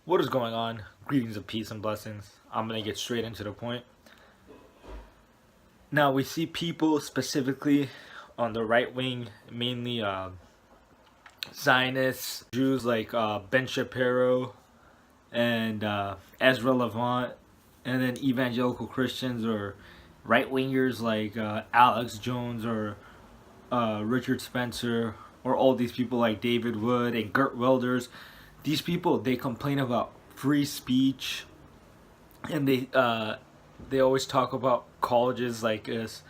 What is going on? Greetings of peace and blessings. I'm going to get straight into the point. Now, we see people specifically on the right wing, mainly Zionists, Jews like Ben Shapiro and Ezra Levant, and then evangelical Christians or right wingers like Alex Jones or Richard Spencer, or all these people like David Wood and Gert Wilders. These people, they complain about free speech, and they always talk about colleges like as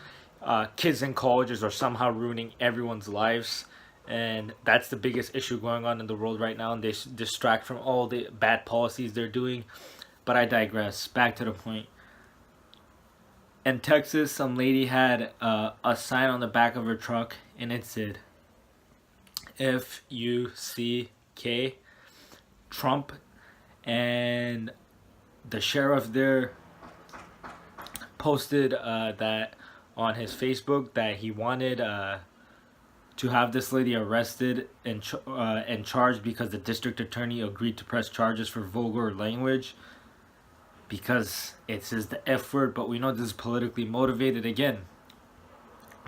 kids in colleges are somehow ruining everyone's lives, and that's the biggest issue going on in the world right now. And they distract from all the bad policies they're doing. But I digress. Back to the point. In Texas, some lady had a sign on the back of her truck, and it said, "F-U-C-K, Trump," and the sheriff there posted that on his Facebook that he wanted to have this lady arrested and charged because the district attorney agreed to press charges for vulgar language because it says the F word, but we know this is politically motivated. Again,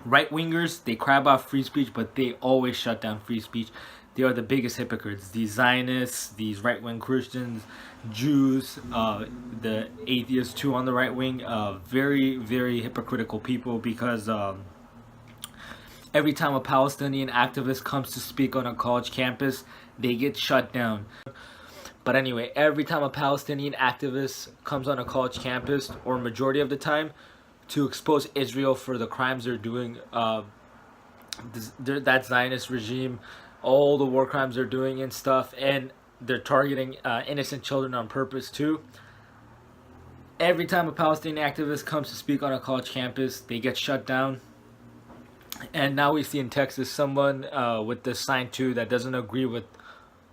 right wingers, they cry about free speech, but they always shut down free speech. They are the biggest hypocrites. These Zionists, these right wing Christians, Jews, the atheists too on the right wing, very, very hypocritical people because every time a Palestinian activist comes to speak on a college campus, they get shut down. But anyway, every time a Palestinian activist comes on a college campus, or majority of the time, to expose Israel for the crimes they're doing, that Zionist regime, all the war crimes they're doing and stuff, and they're targeting innocent children on purpose too. Every time a Palestinian activist comes to speak on a college campus, they get shut down. And now we see in Texas someone with this sign too that doesn't agree with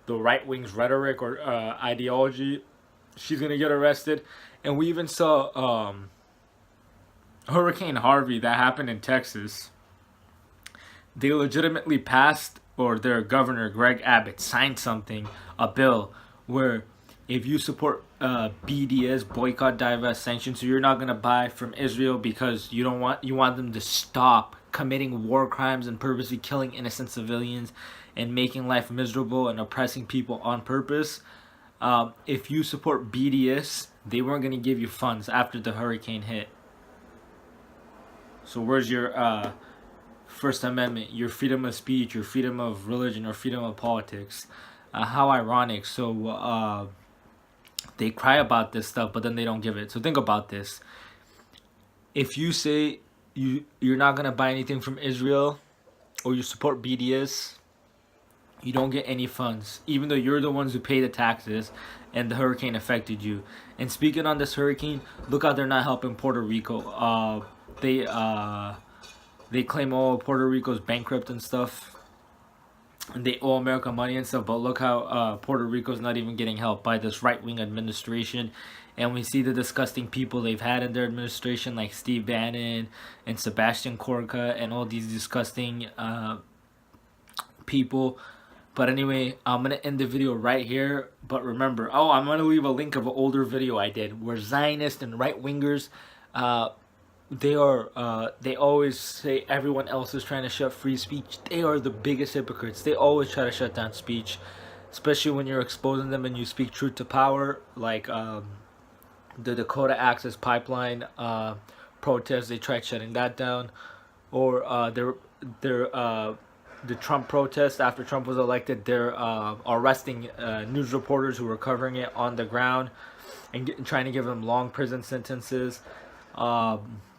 the right wing's rhetoric or ideology. She's gonna get arrested. And we even saw Hurricane Harvey that happened in Texas. They legitimately passed, or their governor Greg Abbott signed something, a bill where if you support BDS, boycott, divest, sanctions, so you're not gonna buy from Israel because you want them to stop committing war crimes and purposely killing innocent civilians and making life miserable and oppressing people on purpose. If you support BDS, they weren't gonna give you funds after the hurricane hit. So where's your First Amendment, your freedom of speech, your freedom of religion, or freedom of politics? How ironic. So they cry about this stuff, but then they don't give it. So think about this. If you say you're not going to buy anything from Israel, or you support BDS, you don't get any funds, even though you're the ones who pay the taxes and the hurricane affected you. And speaking on this hurricane, look how they're not helping Puerto Rico. They claim, Puerto Rico's bankrupt and stuff, and they owe America money and stuff, but look how Puerto Rico's not even getting help by this right-wing administration. And we see the disgusting people they've had in their administration, like Steve Bannon and Sebastian Corca and all these disgusting people. But anyway, I'm going to end the video right here. But remember, I'm going to leave a link of an older video I did where Zionists and right-wingers, they always say everyone else is trying to shut free speech. They are the biggest hypocrites. They always try to shut down speech, especially when you're exposing them and you speak truth to power, like the Dakota Access Pipeline protest. They tried shutting that down, or the Trump protest after Trump was elected. They're arresting news reporters who were covering it on the ground and trying to give them long prison sentences.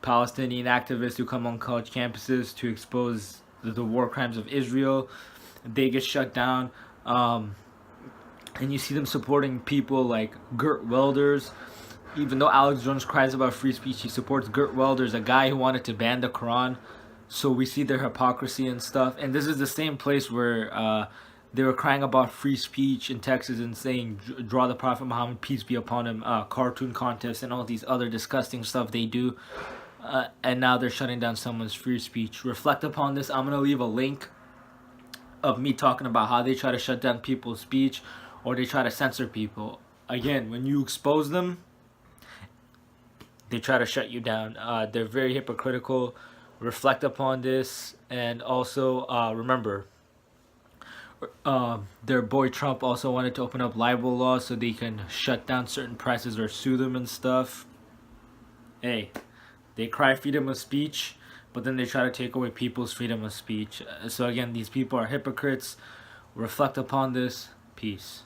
Palestinian activists who come on college campuses to expose the war crimes of Israel, they get shut down. And you see them supporting people like Gert Wilders. Even though Alex Jones cries about free speech, he supports Gert Wilders, a guy who wanted to ban the Quran. So we see their hypocrisy and stuff. And this is the same place where they were crying about free speech in Texas and saying, draw the Prophet Muhammad, peace be upon him, cartoon contests and all these other disgusting stuff they do. And now they're shutting down someone's free speech. Reflect upon this. I'm going to leave a link of me talking about how they try to shut down people's speech, or they try to censor people. again, when you expose them, they try to shut you down. They're very hypocritical. Reflect upon this, and also remember, their boy Trump also wanted to open up libel laws so they can shut down certain presses or sue them and stuff. Hey, they cry freedom of speech, but then they try to take away people's freedom of speech. So again, these people are hypocrites. Reflect upon this. Peace.